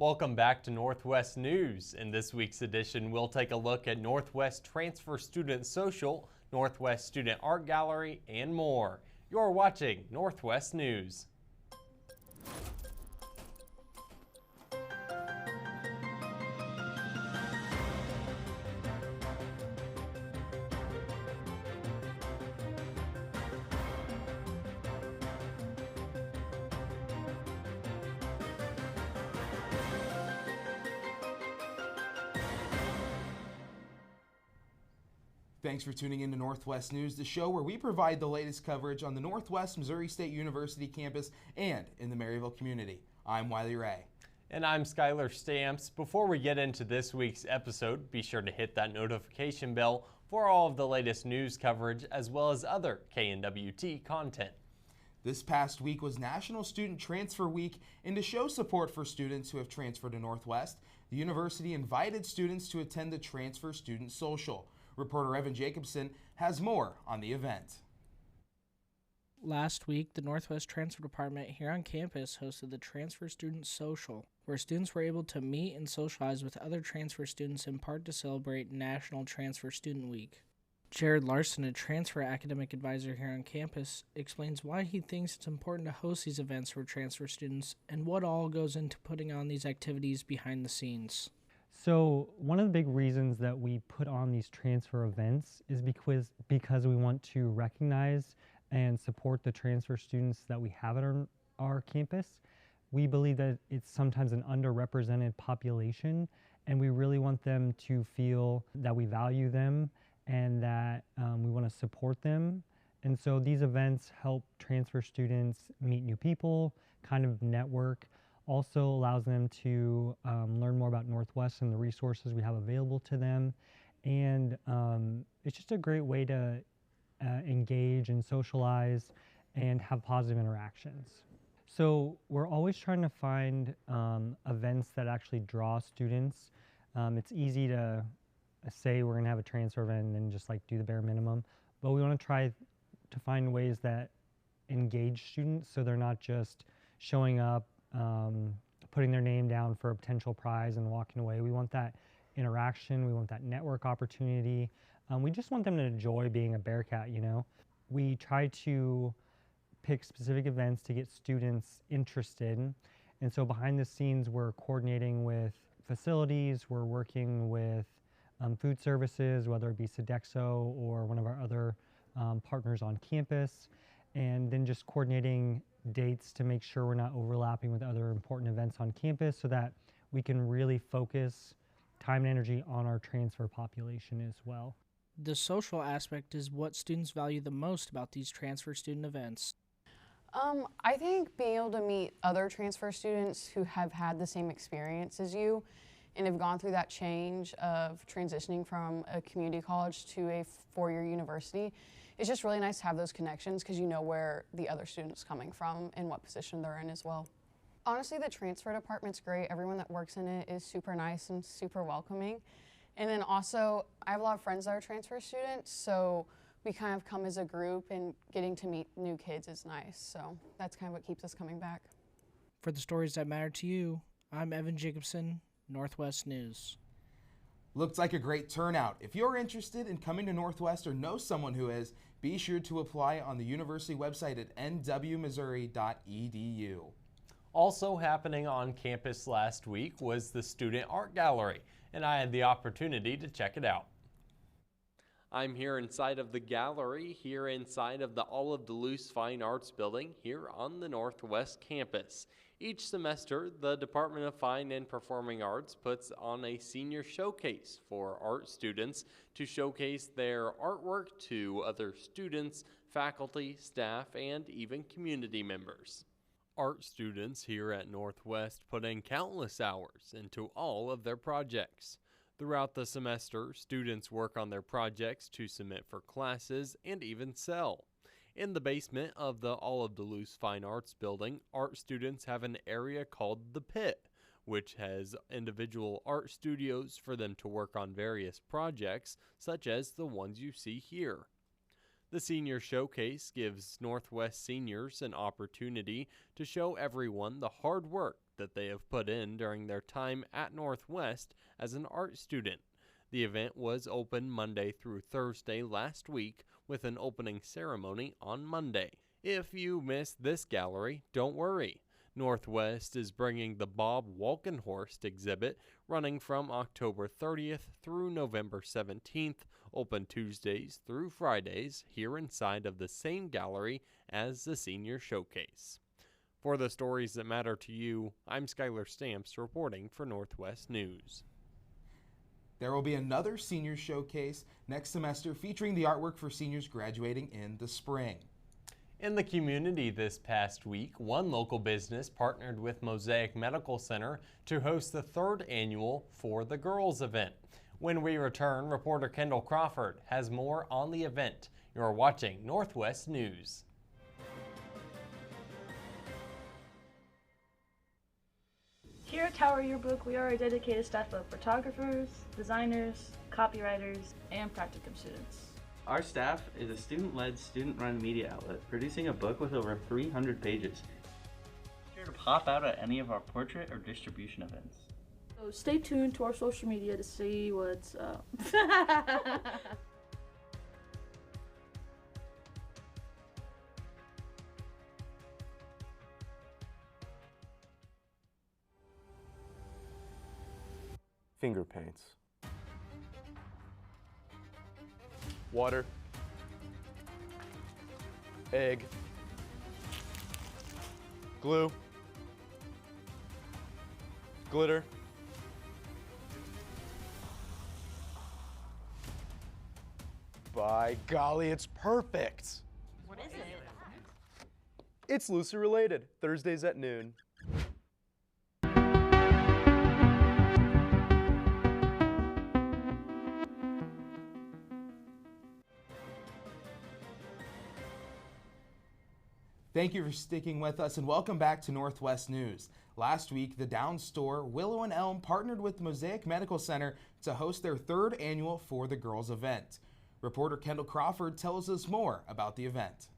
Welcome back to Northwest News. In this week's edition, we'll take a look at Northwest Transfer Student Social, Northwest Student Art Gallery, and more. You're watching Northwest News. Thanks for tuning in to Northwest News, the show where we provide the latest coverage on the Northwest Missouri State University campus and in the Maryville community. I'm Wiley Ray. And I'm Skyler Stamps. Before we get into this week's episode, be sure to hit that notification bell for all of the latest news coverage as well as other KNWT content. This past week was National Student Transfer Week, and to show support for students who have transferred to Northwest, the university invited students to attend the Transfer Student Social. Reporter Evan Jacobson has more on the event. Last week, the Northwest Transfer Department here on campus hosted the Transfer Student Social, where students were able to meet and socialize with other transfer students in part to celebrate National Transfer Student Week. Jared Larson, a transfer academic advisor here on campus, explains why he thinks it's important to host these events for transfer students and what all goes into putting on these activities behind the scenes. So one of the big reasons that we put on these transfer events is because we want to recognize and support the transfer students that we have at our campus. We believe that it's sometimes an underrepresented population, and we really want them to feel that we value them and that we want to support them. And so these events help transfer students meet new people, kind of network. Also allows them to learn more about Northwest and the resources we have available to them. And it's just a great way to engage and socialize and have positive interactions. So we're always trying to find events that actually draw students. It's easy to say we're gonna have a transfer event and then just like do the bare minimum, but we wanna try to find ways that engage students so they're not just showing up, putting their name down for a potential prize and walking away. We want that interaction, we want that network opportunity. We just want them to enjoy being a Bearcat, you know. We try to pick specific events to get students interested. And so behind the scenes, we're coordinating with facilities, we're working with food services, whether it be Sodexo or one of our other partners on campus, and then just coordinating dates to make sure we're not overlapping with other important events on campus so that we can really focus time and energy on our transfer population as well. The social aspect is what students value the most about these transfer student events. I think being able to meet other transfer students who have had the same experience as you and have gone through that change of transitioning from a community college to a four-year university, it's just really nice to have those connections because you know where the other student's coming from and what position they're in as well. Honestly, the transfer department's great. Everyone that works in it is super nice and super welcoming. And then also, I have a lot of friends that are transfer students, so we kind of come as a group and getting to meet new kids is nice. So that's kind of what keeps us coming back. For the stories that matter to you, I'm Evan Jacobson, Northwest News. Looks like a great turnout. If you're interested in coming to Northwest or know someone who is, be sure to apply on the university website at nwmissouri.edu. Also happening on campus last week was the Student Art Gallery, and I had the opportunity to check it out. I'm here inside of the gallery, here inside of the Olive Duluth Fine Arts Building here on the Northwest campus. Each semester, the Department of Fine and Performing Arts puts on a senior showcase for art students to showcase their artwork to other students, faculty, staff, and even community members. Art students here at Northwest put in countless hours into all of their projects. Throughout the semester, students work on their projects to submit for classes and even sell. In the basement of the Olive Duluth Fine Arts Building, art students have an area called The Pit, which has individual art studios for them to work on various projects, such as the ones you see here. The Senior Showcase gives Northwest seniors an opportunity to show everyone the hard work that they have put in during their time at Northwest as an art student. The event was open Monday through Thursday last week with an opening ceremony on Monday. If you missed this gallery, don't worry. Northwest is bringing the Bob Walkenhorst exhibit running from October 30th through November 17th, open Tuesdays through Fridays here inside of the same gallery as the Senior Showcase. For the stories that matter to you, I'm Skyler Stamps reporting for Northwest News. There will be another Senior Showcase next semester featuring the artwork for seniors graduating in the spring. In the community this past week, one local business partnered with Mosaic Medical Center to host the third annual For the Girls event. When we return, reporter Kendall Crawford has more on the event. You're watching Northwest News. Here at Tower Yearbook, we are a dedicated staff of photographers, designers, copywriters, and practicum students. Our staff is a student-led, student-run media outlet, producing a book with over 300 pages. Be sure to pop out at any of our portrait or distribution events. So stay tuned to our social media to see what's up. Finger paints. Water. Egg. Glue. Glitter. By golly, it's perfect. What is it? It's loosely related. Thursdays at noon. Thank you for sticking with us and welcome back to Northwest News. Last week, the Down store, Willow and Elm, partnered with Mosaic Medical Center to host their third annual For the Girls event. Reporter Kendall Crawford tells us more about the event.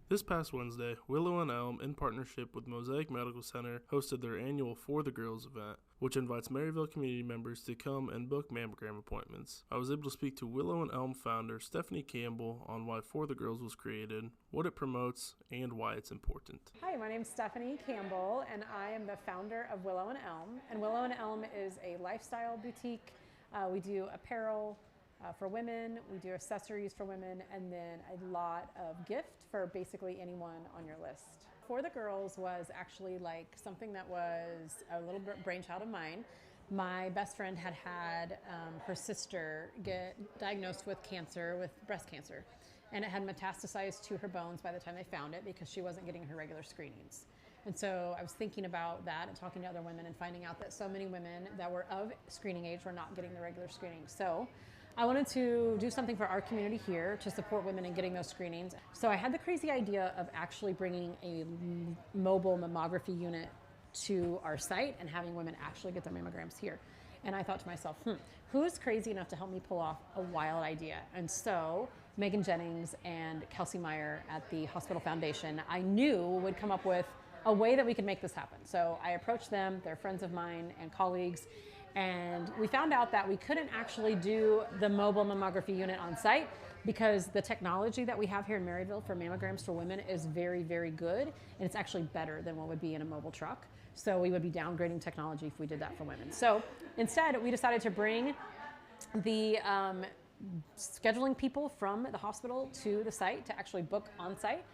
This past Wednesday, Willow and Elm, in partnership with Mosaic Medical Center, hosted their annual For the Girls event, which invites Maryville community members to come and book mammogram appointments. I was able to speak to Willow and Elm founder Stephanie Campbell on why For the Girls was created, what it promotes, and why it's important. Hi, my name is Stephanie Campbell, and I am the founder of Willow and Elm. And Willow and Elm is a lifestyle boutique. We do apparel for women, we do accessories for women, and then a lot of gift for basically anyone on your list. For the Girls was actually like something that was a little brainchild of mine. My best friend had her sister get diagnosed with cancer, with breast cancer, and it had metastasized to her bones by the time they found it because she wasn't getting her regular screenings. And so I was thinking about that and talking to other women and finding out that so many women that were of screening age were not getting the regular screenings. So I wanted to do something for our community here to support women in getting those screenings. So I had the crazy idea of actually bringing a mobile mammography unit to our site and having women actually get their mammograms here. And I thought to myself, who's crazy enough to help me pull off a wild idea? And so Megan Jennings and Kelsey Meyer at the Hospital Foundation, I knew would come up with a way that we could make this happen. So I approached them, they're friends of mine and colleagues, and we found out that we couldn't actually do the mobile mammography unit on site because the technology that we have here in Maryville for mammograms for women is very, very good, and it's actually better than what would be in a mobile truck. So we would be downgrading technology if we did that for women. So instead, we decided to bring the scheduling people from the hospital to the site to actually book on site,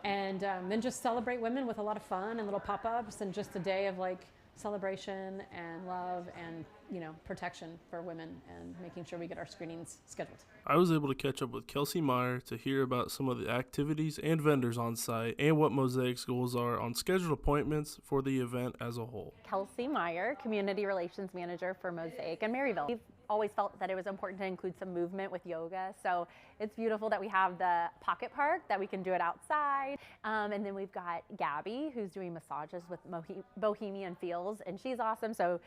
and then just celebrate women with a lot of fun and little pop-ups and just a day of like celebration and love and, you know, protection for women and making sure we get our screenings scheduled. I was able to catch up with Kelsey Meyer to hear about some of the activities and vendors on site and what Mosaic's goals are on scheduled appointments for the event as a whole. Kelsey Meyer, Community Relations Manager for Mosaic in Maryville. We've always felt that it was important to include some movement with yoga, so it's beautiful that we have the pocket park, that we can do it outside, and then we've got Gabby, who's doing massages with Bohemian Feels, and she's awesome, so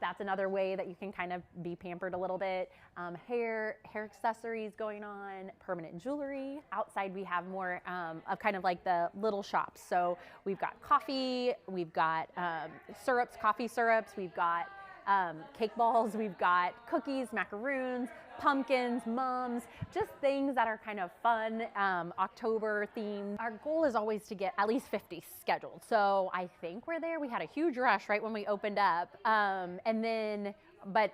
that's another another way that you can kind of be pampered a little bit. Hair accessories going on, permanent jewelry. Outside we have more of kind of like the little shops. So we've got coffee, we've got syrups, coffee syrups, we've got cake balls, we've got cookies, macaroons, pumpkins, mums, just things that are kind of fun, October themed. Our goal is always to get at least 50 scheduled. So I think we're there. We had a huge rush right when we opened up. But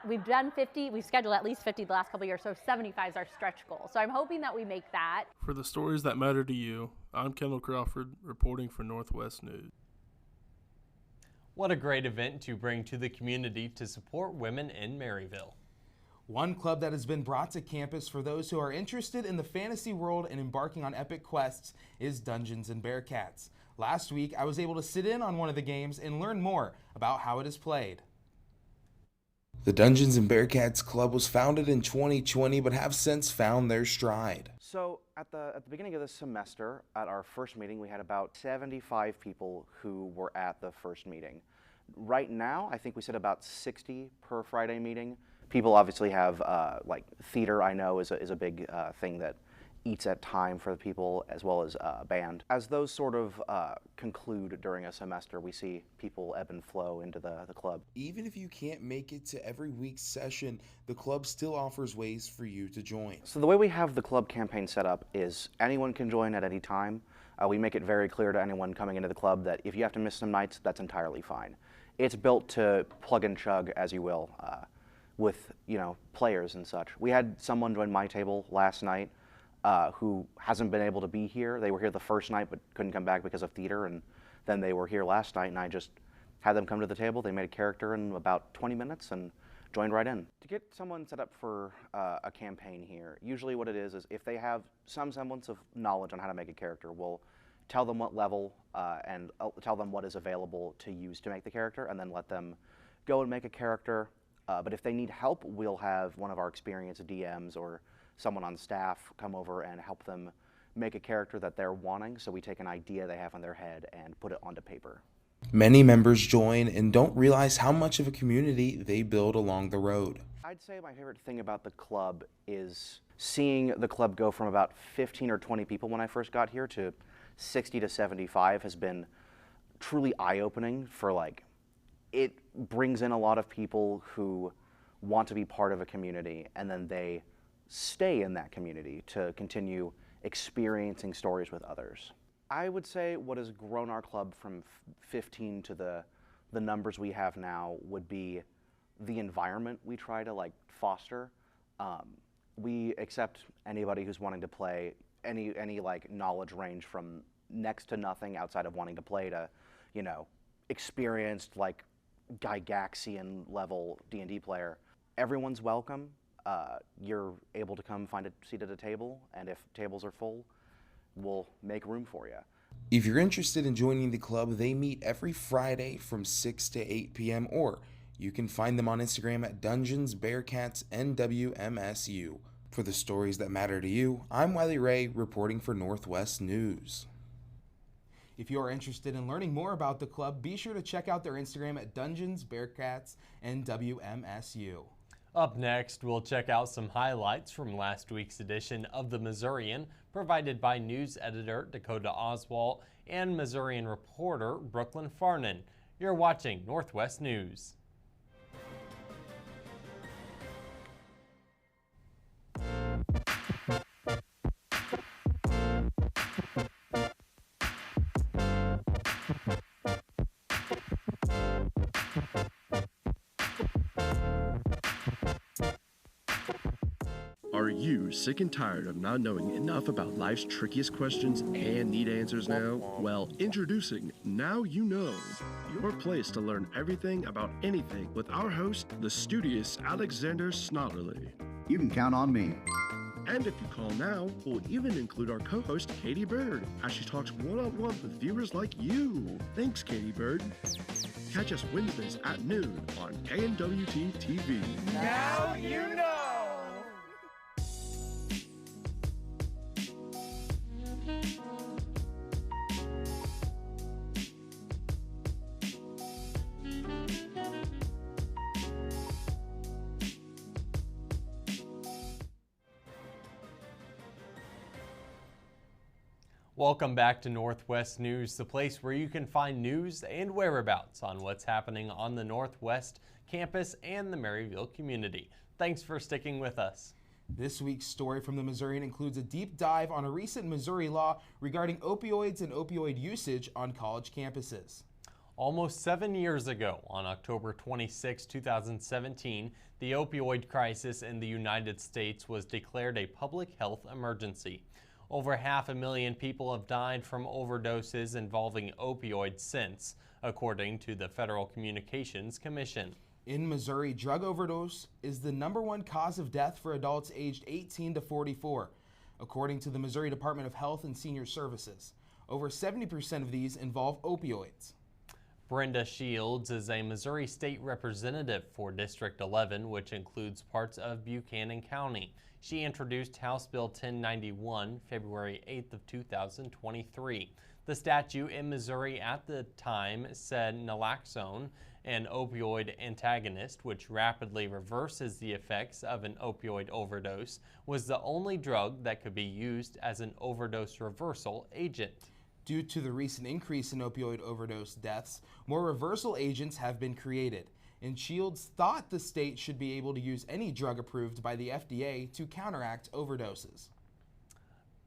we've done 50, we've scheduled at least 50 the last couple of years, so 75 is our stretch goal. So I'm hoping that we make that. For the stories that matter to you, I'm Kendall Crawford reporting for Northwest News. What a great event to bring to the community to support women in Maryville. One club that has been brought to campus for those who are interested in the fantasy world and embarking on epic quests is Dungeons and Bearcats. Last week, I was able to sit in on one of the games and learn more about how it is played. The Dungeons and Bearcats Club was founded in 2020 but have since found their stride. So at the beginning of this semester, at our first meeting, we had about 75 people who were at the first meeting. Right now, I think we said about 60 per Friday meeting. People obviously have, like theater, I know, is a big thing that eats at time for the people, as well as band. As those sort of conclude during a semester, we see people ebb and flow into the club. Even if you can't make it to every week's session, the club still offers ways for you to join. So the way we have the club campaign set up is anyone can join at any time. We make it very clear to anyone coming into the club that if you have to miss some nights, that's entirely fine. It's built to plug and chug, as you will, with players and such. We had someone join my table last night who hasn't been able to be here. They were here the first night but couldn't come back because of theater, and then they were here last night, and I just had them come to the table. They made a character in about 20 minutes and joined right in. To get someone set up for a campaign here, usually what it is if they have some semblance of knowledge on how to make a character, we'll tell them what level and tell them what is available to use to make the character, and then let them go and make a character. But if they need help, we'll have one of our experienced DMs or someone on staff come over and help them make a character that they're wanting. So we take an idea they have in their head and put it onto paper. Many members join and don't realize how much of a community they build along the road. I'd say my favorite thing about the club is seeing the club go from about 15 or 20 people when I first got here to 60 to 75 has been truly eye-opening for it brings in a lot of people who want to be part of a community, and then they stay in that community to continue experiencing stories with others. I would say what has grown our club from 15 to the numbers we have now would be the environment we try to foster. We accept anybody who's wanting to play any knowledge range from next to nothing outside of wanting to play to, experienced Gygaxian level D&D player. Everyone's welcome. You're able to come find a seat at a table, and if tables are full, we'll make room for you. If you're interested in joining the club, they meet every Friday from 6 to 8 p.m. or you can find them on Instagram at Dungeons Bearcats NWMSU. For the stories that matter to you, I'm Wiley Ray reporting for Northwest News. If you are interested in learning more about the club, be sure to check out their Instagram at Dungeons Bearcats NWMSU. Up next, we'll check out some highlights from last week's edition of the Missourian, provided by news editor Dakota Oswalt and Missourian reporter Brooklyn Farnan. You're watching Northwest News. Are you sick and tired of not knowing enough about life's trickiest questions and need answers now? Well, introducing Now You Know, your place to learn everything about anything with our host, the studious Alexander Snodderly. You can count on me. And if you call now, we'll even include our co-host, Katie Bird, as she talks one-on-one with viewers like you. Thanks, Katie Bird. Catch us Wednesdays at noon on KNWT TV. Now you know! Welcome back to Northwest News, the place where you can find news and whereabouts on what's happening on the Northwest campus and the Maryville community. Thanks for sticking with us. This week's story from the Missourian includes a deep dive on a recent Missouri law regarding opioids and opioid usage on college campuses. Almost 7 years ago, on October 26, 2017, the opioid crisis in the United States was declared a public health emergency. Over 500,000 people have died from overdoses involving opioids since, according to the Federal Communications Commission. In Missouri, drug overdose is the #1 cause of death for adults aged 18 to 44, according to the Missouri Department of Health and Senior Services. Over 70% of these involve opioids. Brenda Shields is a Missouri State Representative for District 11, which includes parts of Buchanan County. She introduced House Bill 1091 February 8th of 2023. The statute in Missouri at the time said naloxone, an opioid antagonist which rapidly reverses the effects of an opioid overdose, was the only drug that could be used as an overdose reversal agent. Due to the recent increase in opioid overdose deaths, more reversal agents have been created, and Shields thought the state should be able to use any drug approved by the FDA to counteract overdoses.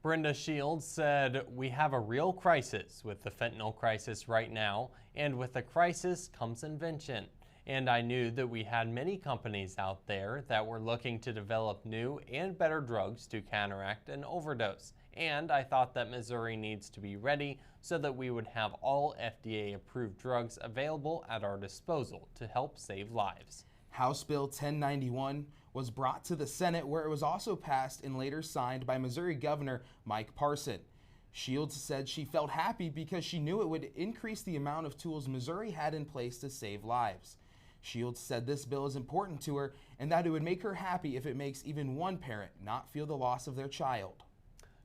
Brenda Shields said, "We have a real crisis with the fentanyl crisis right now, and with the crisis comes invention. And I knew that we had many companies out there that were looking to develop new and better drugs to counteract an overdose. And I thought that Missouri needs to be ready so that we would have all FDA-approved drugs available at our disposal to help save lives." House Bill 1091 was brought to the Senate, where it was also passed and later signed by Missouri Governor Mike Parson. Shields said she felt happy because she knew it would increase the amount of tools Missouri had in place to save lives. Shields said this bill is important to her and that it would make her happy if it makes even one parent not feel the loss of their child.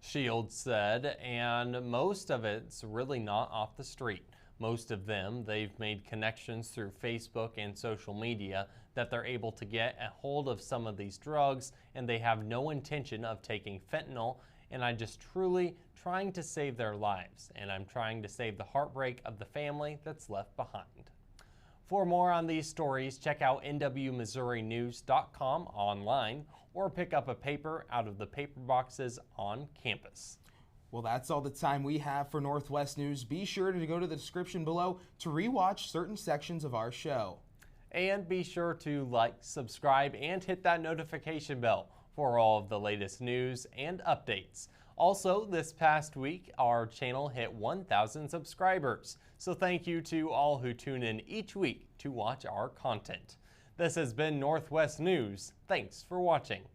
Shields said, and most of it's really not off the street. Most of them, they've made connections through Facebook and social media that they're able to get a hold of some of these drugs, and they have no intention of taking fentanyl, and I'm just truly trying to save their lives, and I'm trying to save the heartbreak of the family that's left behind. For more on these stories, check out nwmissourinews.com online or pick up a paper out of the paper boxes on campus. Well, that's all the time we have for Northwest News. Be sure to go to the description below to rewatch certain sections of our show. And be sure to like, subscribe, and hit that notification bell for all of the latest news and updates. Also, this past week, our channel hit 1,000 subscribers. So thank you to all who tune in each week to watch our content. This has been Northwest News. Thanks for watching.